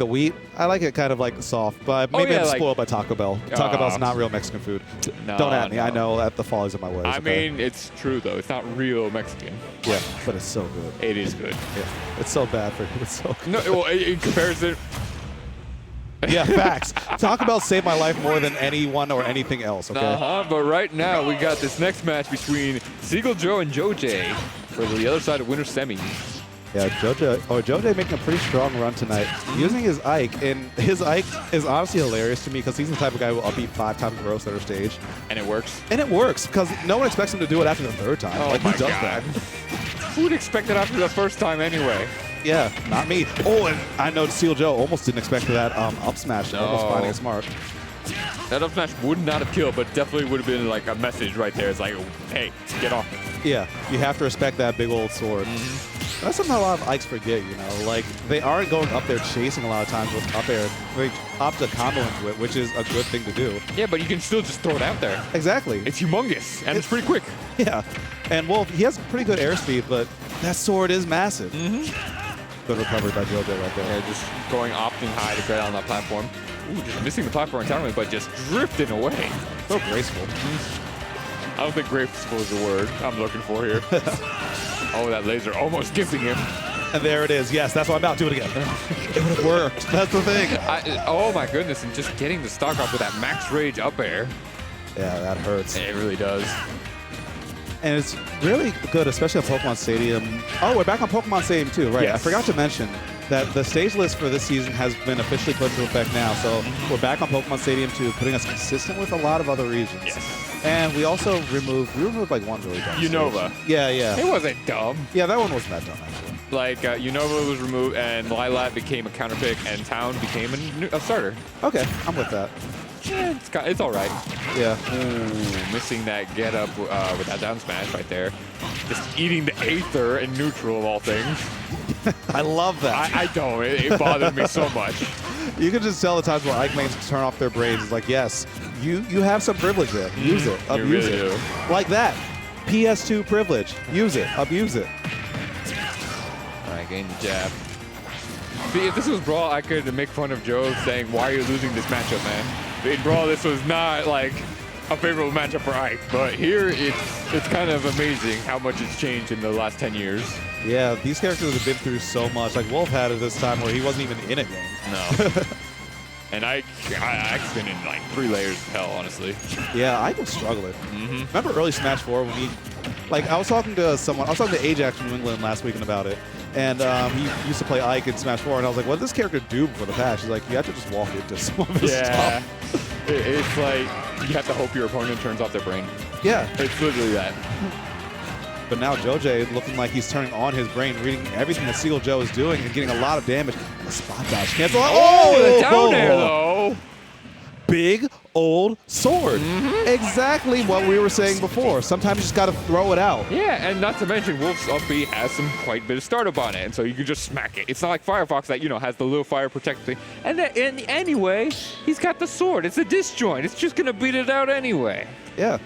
the wheat. I like it kind of like soft, but maybe I'm spoiled by Taco Bell. Taco Bell's not real Mexican food. No, Don't at me. I know at the follies of my ways. I mean, it's true though. It's not real Mexican. Yeah, but it's so good. It is good. Yeah, it's so bad for you. It's so good. No, well, in comparison. Yeah, facts. Taco Bell saved my life more than anyone or anything else, okay? But right now, we got this next match between Seagull Joe and Joe J for the other side of winter semis. Yeah, Joe J making a pretty strong run tonight. Using his Ike, and his Ike is honestly hilarious to me because he's the type of guy who will up beat 5 times in a row center stage. And it works. And it works because no one expects him to do it after the 3rd time. Oh like, my he does God. that. Who would expect it after the first time anyway? Yeah, not me. Oh, and I know Seal Joe almost didn't expect that up smash. No. Almost finding it smart. That up smash would not have killed, but definitely would have been like a message right there. It's like, hey, get off. Yeah, you have to respect that big old sword. That's something a lot of Ikes forget, you know. Like, they aren't going up there chasing a lot of times with up air. They opt to combo into it, which is a good thing to do. Yeah, but you can still just throw it out there. Exactly. It's humongous, and it's pretty quick. Yeah. And, well, he has pretty good airspeed, but that sword is massive. Good recovery by JoJo right there. Yeah, just going opting high to get on that platform. Ooh, just missing the platform entirely, but just drifting away. So graceful. I don't think graceful is the word I'm looking for here. Oh, that laser almost gifting him. And there it is. Yes, that's why I'm about to do it again. It would have worked. That's the thing. Oh, my goodness. And just getting the stock off with that max rage up air. Yeah, that hurts. It really does. And it's really good, especially on Pokemon Stadium. Oh, we're back on Pokemon Stadium too, right? Yes. I forgot to mention that the stage list for this season has been officially put into effect now. So we're back on Pokemon Stadium 2, putting us consistent with a lot of other regions. Yes. And we also removed like one really dumb Unova. stage. Yeah, yeah. It wasn't dumb. Yeah, that one wasn't that dumb, actually. Like, Unova was removed, and Lilat became a counter pick, and Town became a starter. Okay, I'm with that. Yeah, it's all right. Yeah. Ooh, missing that get up with that down smash right there. Just eating the Aether in neutral of all things. I love that. I don't. It bothered me so much. You can just tell the times where Ike mains turn off their brains. It's like, yes, you have some privilege there. Use it. Abuse really it. do. Like that. PS2 privilege. Use it. Abuse it. All right, getting the jab. See, if this was Brawl, I could make fun of Joe saying, why are you losing this matchup, man? In Brawl, this was not like a favorable matchup for Ike, but here it's kind of amazing how much it's changed in the last 10 years. Yeah, these characters have been through so much. Like Wolf had it this time where he wasn't even in a game. No. And Ike's been in like 3 layers of hell, honestly. Yeah, Ike was struggling. Remember early Smash 4 when I was talking to Ajax from New England last weekend about it. And he used to play Ike in Smash 4, and I was like, what did this character do before the patch? He's like, you have to just walk into some of his stuff. It's like you have to hope your opponent turns off their brain. Yeah. It's literally that. But now JoJo looking like he's turning on his brain, reading everything that Seagull Joe is doing and getting a lot of damage. The spot dodge cancel. Oh, the down air, though. Big old sword. Exactly what we were saying before. Sometimes you just got to throw it out. Yeah, and not to mention, Wolf's up B has some quite bit of startup on it, and so you can just smack it. It's not like Firefox that, has the little fire protect thing. And anyway, he's got the sword. It's a disjoint. It's just going to beat it out anyway. Yeah.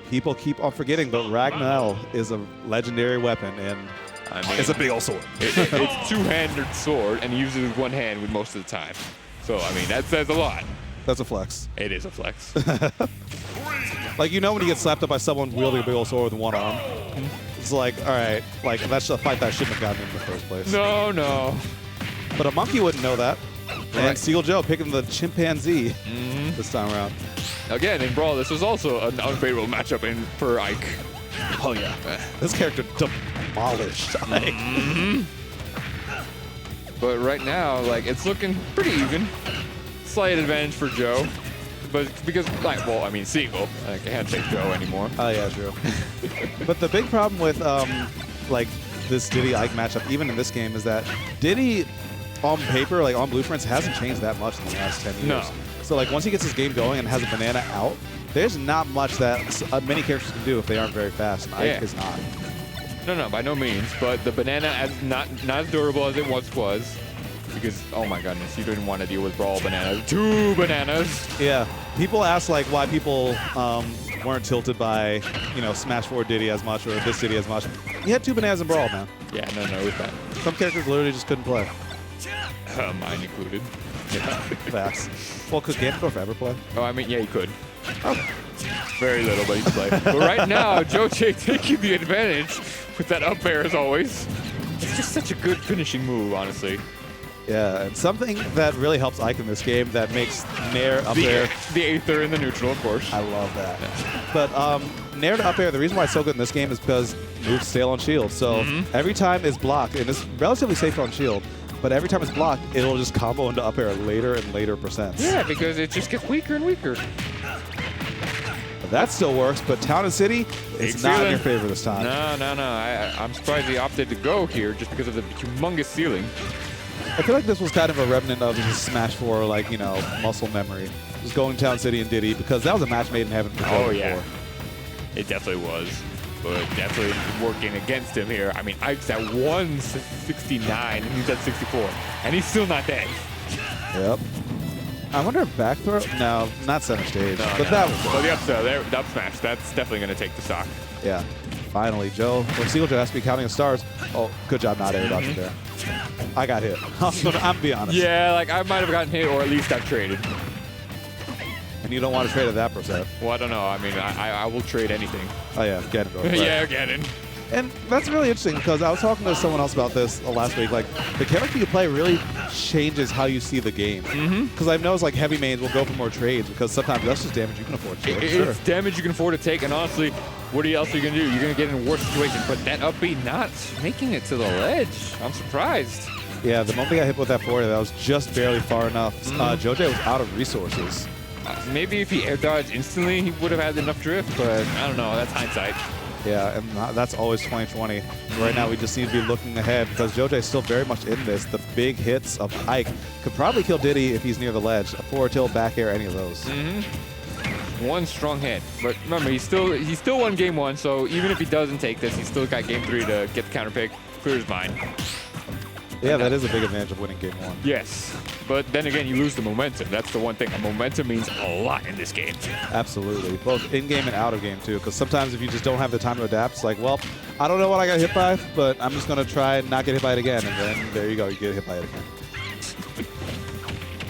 People keep on forgetting, but Ragnall is a legendary weapon, and it's a big old sword. It's a two-handed sword, and he uses it with one hand with most of the time. So, that says a lot. That's a flex. It is a flex. Like, when you get slapped up by someone wielding a big old sword with one arm, it's like, all right, like, that's a fight that shouldn't have gotten in the first place. No. But a monkey wouldn't know that. And Seagull Joe picking the chimpanzee this time around. Again, in Brawl, this was also an unfavorable matchup for Ike. Oh, yeah. This character demolished Ike. But right now, it's looking pretty even. Slight advantage for Joe. But because, Seagull. I can't take Joe anymore. Oh, yeah, true. But the big problem with, this Diddy-Ike matchup, even in this game, is that Diddy, on paper, on blueprints, hasn't changed that much in the last 10 years. No. So, once he gets his game going and has a banana out, there's not much that many characters can do if they aren't very fast, and Ike is not. No, by no means. But the banana is not as durable as it once was. Because, oh my goodness, you didn't want to deal with Brawl bananas. 2 bananas! Yeah. People ask, why people weren't tilted by, Smash 4 Diddy as much or this Diddy as much. He had 2 bananas in Brawl, man. Yeah, no, it was bad. Some characters literally just couldn't play. Mine included. Yeah, facts. Well, could Ganondorf ever play? Oh, I mean, yeah, he could. Oh. Very little, but he can play. But right now, Joj taking the advantage with that up air as always. It's just such a good finishing move, honestly. Yeah, and something that really helps Ike in this game that makes Nair up air. The Aether in the neutral, of course. I love that. But Nair to up air, the reason why it's so good in this game is because moves stale on shield. So every time it's blocked, and it's relatively safe on shield, but every time it's blocked, it'll just combo into up air later and later percents. Yeah, because it just gets weaker and weaker. But that still works, but Town and City, it's not in your favor this time. No. I'm surprised he opted to go here just because of the humongous ceiling. I feel like this was kind of a remnant of his Smash 4, like, you know, muscle memory. Just going Town City and Diddy, because that was a match made in heaven for Oh, yeah. It definitely was. But definitely working against him here. I mean, Ike's at 169, and he's at 64. And he's still not dead. Yep. I wonder if back throw? No, not center stage. No, but that was Well, the up throw, the up smash, that's definitely going to take the stock. Yeah. Finally, Joe. Or Seagull Joe has to be counting the stars. Oh, good job not air dodging there. I got hit. I'm be honest. Yeah, like I might have gotten hit or at least got traded. And you don't want to trade at that percent. Well, I don't know. I mean, I will trade anything. Oh, yeah. Ganondorf. Right. Yeah, Ganon. And that's really interesting because I was talking to someone else about this last week. Like, the character you play really changes how you see the game. Because I've noticed, like, heavy mains will go for more trades because sometimes that's just damage you can afford to. It's damage you can afford to take, and honestly, what else are you going to do? You're going to get in a worse situation. But that up B not making it to the ledge. I'm surprised. Yeah, the moment I got hit with that forward, that was just barely far enough. Joj was out of resources. Maybe if he air dodged instantly, he would have had enough drift, but I don't know. That's hindsight. Yeah, and that's always 2020. Right now, we just need to be looking ahead because Joj is still very much in this. The big hits of Ike could probably kill Diddy if he's near the ledge. A forward tilt, back air, any of those. One strong hit, but remember, he still won game one. So even if he doesn't take this, he's still got game three to get the counter pick, clear his mind. Yeah, that is a big advantage of winning game one. Yes, but then again, you lose the momentum. That's the one thing. Momentum means a lot in this game. Absolutely, both in-game and out-of-game, too, because sometimes if you just don't have the time to adapt, it's like, well, I don't know what I got hit by, but I'm just going to try and not get hit by it again, and then there you go, you get hit by it again.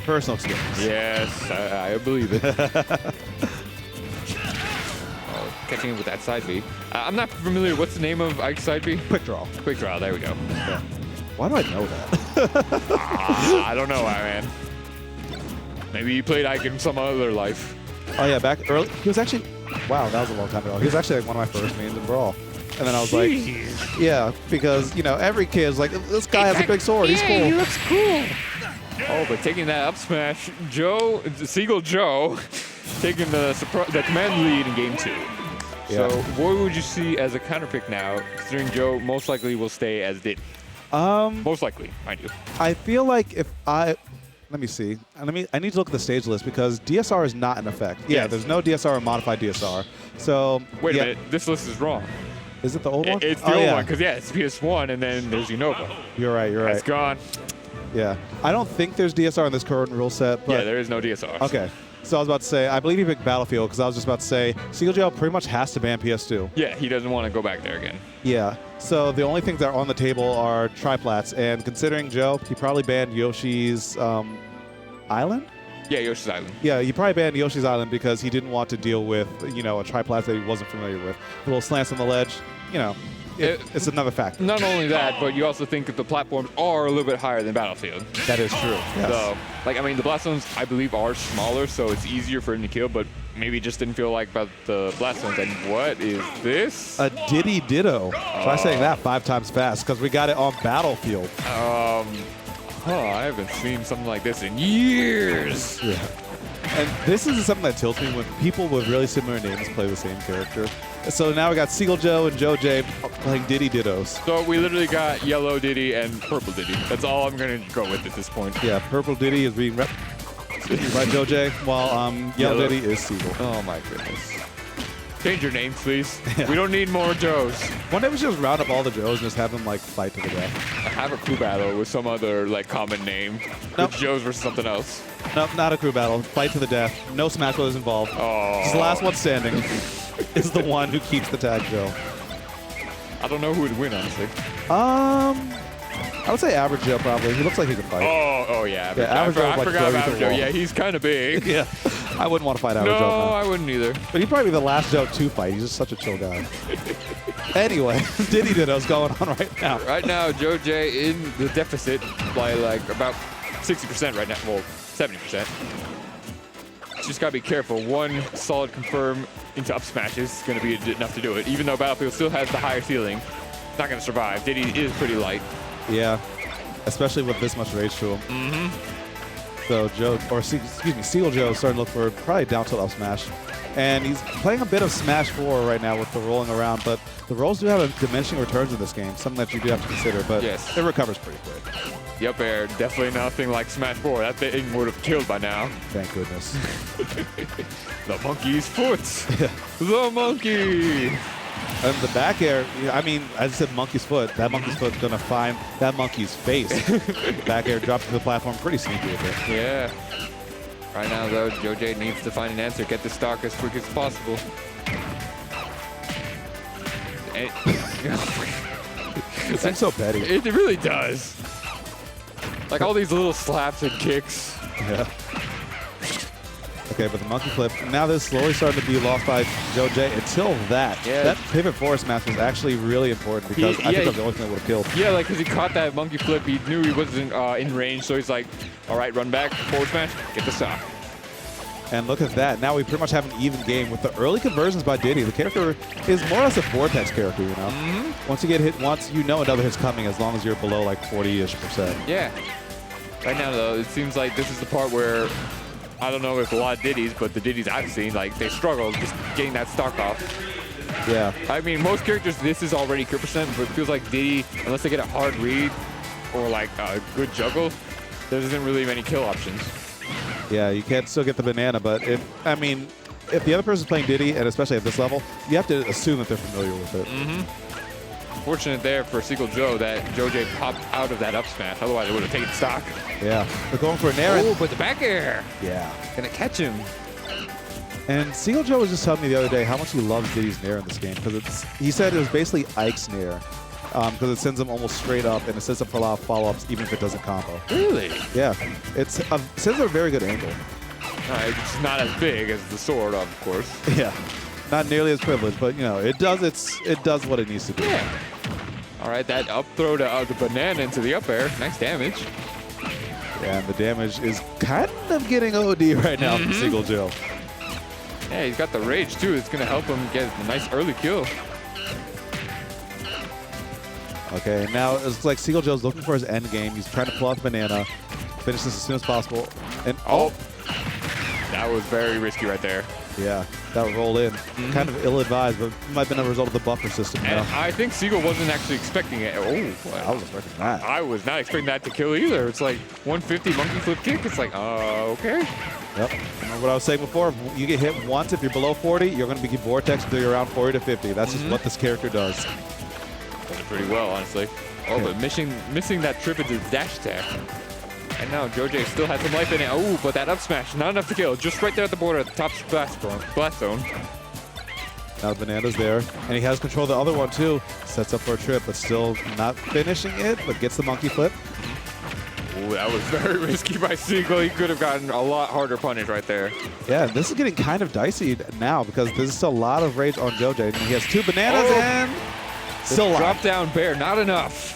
Personal experience. Yes, I believe it. Catching him with that side B. I'm not familiar. What's the name of Ike's side B? Quick draw. Quick draw, there we go. Yeah. Why do I know that? I don't know, man. Maybe you played Ike in some other life. Oh, yeah, back early. He was actually, wow, that was a long time ago. He was actually like one of my first mains in Brawl. And then I was like, yeah, because, you know, every kid's like, this guy has a big sword. He's cool. He looks cool. Oh, but taking that up smash, Seagull Joe, taking the command lead in game two. Yeah. So what would you see as a counter pick now, considering Joe most likely will stay as Diddy? Most likely, mind you. I feel like if let me see. I need to look at the stage list because DSR is not in effect. Yeah, Yes. there's no DSR or modified DSR. So Wait a minute, this list is wrong. Is it the old one? It's the old one, because it's PS1 and then there's Unova. You're right. It's gone. Yeah. I don't think there's DSR in this current rule set. But Yeah, there is no DSR. okay. So I was about to say, I believe he picked Battlefield because I was just about to say, Seagull Jail pretty much has to ban PS2. Yeah, he doesn't want to go back there again. Yeah. So the only things that are on the table are triplats, and considering Joe, he probably banned Yoshi's Island? Yeah, Yoshi's Island. Yeah, he probably banned Yoshi's Island because he didn't want to deal with, you know, a triplat that he wasn't familiar with. The little slants on the ledge, you know, it's another factor. Not only that, but you also think that the platforms are a little bit higher than Battlefield. That is true. Yes. So, like, I mean, the blast zones, I believe, are smaller, so it's easier for him to kill, but maybe just didn't feel like about the blast zones. And what is this? A Diddy Ditto. Try saying that 5 times fast because we got it on Battlefield. I haven't seen something like this in years. Yeah. And this is something that tilts me when people with really similar names play the same character. So now we got Seagull Joe and Joe J playing Diddy Dittos. So we literally got Yellow Diddy and Purple Diddy. That's all I'm going to go with at this point. Yeah, Purple Diddy is being rep by Joe J, while Yellow Diddy is Seagull. Oh my goodness. Change your name, please. We don't need more Joes. One day we should just round up all the Joes and just have them like fight to the death. Have a crew battle with some other like common name. Nope. With Joes versus something else. Nope, not a crew battle. Fight to the death. No Smash Brothers involved. Oh. Just the last one standing is the one who keeps the tag Joe. I don't know who would win, honestly. I would say average Joe probably. He looks like he can fight. Oh yeah. Yeah, average Joe. I forgot about Average Joe. Yeah, he's kind of big. Yeah. I wouldn't want to fight average No, Joe. No, I wouldn't either. But he'd probably be the last Joe to fight. He's just such a chill guy. Anyway, Diddy Ditto's going on right now. Right now, Joe J in the deficit by like about 60% right now. Well, 70%. Just gotta be careful. One solid confirm into up smash is gonna be enough to do it. Even though Battlefield still has the higher ceiling, not gonna survive. Diddy is pretty light. Yeah, especially with this much rage to him. So Joe, or excuse me, Seagull Joe is starting to look for probably down tilt up smash. And he's playing a bit of Smash 4 right now with the rolling around, but the rolls do have a diminishing returns in this game, something that you do have to consider, but yes, it recovers pretty quick. The up air, definitely nothing like Smash 4. That thing would have killed by now. Thank goodness. The monkey's foot. The monkey. And the back air, I mean, I just said monkey's foot. That monkey's foot's going to find that monkey's face. Back air drops to the platform pretty sneaky with it. Yeah. Right now, though, Joe J needs to find an answer, get the stock as quick as possible. It seems so petty. It really does. Like all these little slaps and kicks. Yeah. Okay, but the monkey flip, now this is slowly starting to be lost by Joe J. Until that, that pivot forward smash was actually really important because I think that's the only thing that would have killed. Yeah, like because he caught that monkey flip, he knew he wasn't in range, so he's like, all right, run back, forward smash, get the stock. And look at that. Now we pretty much have an even game with the early conversions by Diddy. The character is more or less a vortex character, you know? Once you get hit once, you know another hit's coming as long as you're below like 40-ish%. Yeah. Right now, though, it seems like this is the part where, I don't know if a lot of Diddies, but the Diddies I've seen, like, they struggle just getting that stock off. Yeah. I mean, most characters, this is already crit percent, but it feels like Diddy, unless they get a hard read or like a good juggle, there isn't really many kill options. Yeah, you can still get the banana, but if the other person's playing Diddy, and especially at this level, you have to assume that they're familiar with it. Fortunate there for Seagull Joe that Joe J popped out of that up smash. Otherwise, it would have taken stock. Yeah. They're going for an air. Oh, but the back air. Yeah. Gonna catch him. And Seagull Joe was just telling me the other day how much he loves Diddy's nair in this game because he said it was basically Ike's nair because it sends him almost straight up and it sets up for a lot of follow-ups even if it doesn't combo. Really? Yeah. It sends a very good angle. It's not as big as the sword, of course. Yeah. Not nearly as privileged, but you know, it does what it needs to do. Yeah. All right, that up throw to the banana into the up air. Nice damage. Yeah, and the damage is kind of getting OD right now from Seagull Joe. Yeah, he's got the rage too. It's gonna help him get a nice early kill. Okay, now it's like Seagull Joe's looking for his end game. He's trying to pull out the banana, finish this as soon as possible. And oh, that was very risky right there. Yeah, that roll in. Kind of ill-advised, but might have been a result of the buffer system. And I think Seagull wasn't actually expecting it. Oh, I was expecting that. I was not expecting that to kill either. It's like 150 monkey flip kick. It's like, okay. Yep. Remember what I was saying before? You get hit once, if you're below 40, you're going to be vortex until you're around 40 to 50. That's just what this character does. Does it pretty well, honestly. Oh, but missing that trip into the dash attack. And now Joe J still has some life in it. Oh, but that up smash, not enough to kill. Just right there at the border at the top blast zone. Now the banana's there, and he has control of the other one too. Sets up for a trip, but still not finishing it, but gets the monkey flip. Ooh, that was very risky by Seagull. He could have gotten a lot harder punish right there. Yeah, this is getting kind of dicey now because there's still a lot of rage on Joe J. And he has two bananas and still drop down bear, not enough.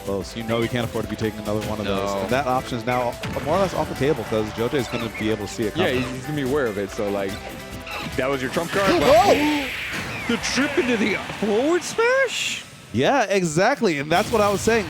Close. You know he can't afford to be taking another one of those. And that option is now more or less off the table because Joe J is going to be able to see it coming. Yeah, he's going to be aware of it. So, like, that was your trump card. Well, the trip into the forward smash? Yeah, exactly. And that's what I was saying.